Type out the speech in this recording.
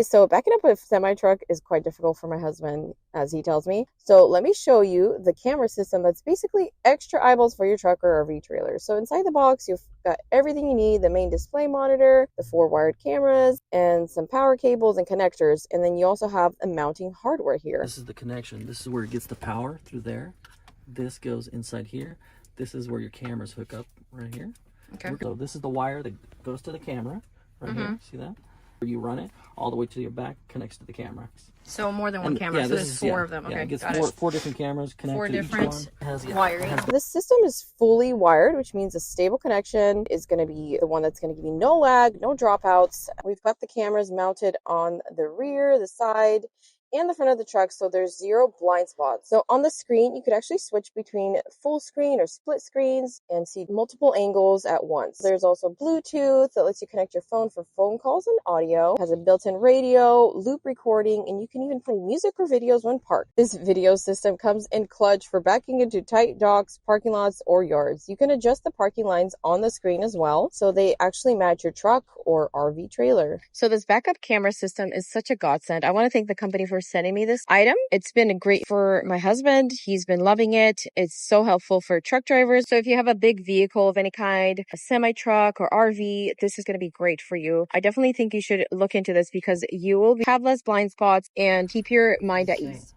So backing up with semi-truck is quite difficult for my husband, as he tells me. So let me show you the camera system that's basically extra eyeballs for your truck or RV trailer. So inside the box, you've got everything you need, the main display monitor, the 4 wired cameras, and some power cables and connectors. And then you also have a mounting hardware here. This is the connection. This is where it gets the power through there. This goes inside here. This is where your cameras hook up right here. Okay. So this is the wire that goes to the camera right here. See that? You run it all the way to your back, connects to the camera. So more than one camera. So there's 4 of them. Okay, it gets got four different cameras connected. 4 different wiring. This system is fully wired, which means a stable connection is going to be the one that's going to give you no lag, no dropouts. We've got the cameras mounted on the rear, the side, and the front of the truck, so there's 0 blind spots. So on the screen, you could actually switch between full screen or split screens and see multiple angles at once. There's also Bluetooth that lets you connect your phone for phone calls and audio. It has a built-in radio, loop recording, and you can even play music or videos when parked. This video system comes in clutch for backing into tight docks, parking lots, or yards. You can adjust the parking lines on the screen as well, so they actually match your truck or RV trailer. So this backup camera system is such a godsend. I want to thank the company for sending me this item. It's been great for my husband. He's been loving it. It's so helpful for truck drivers. So if you have a big vehicle of any kind, a semi truck or RV, this is going to be great for you. I definitely think you should look into this because you will have less blind spots and keep your mind at ease.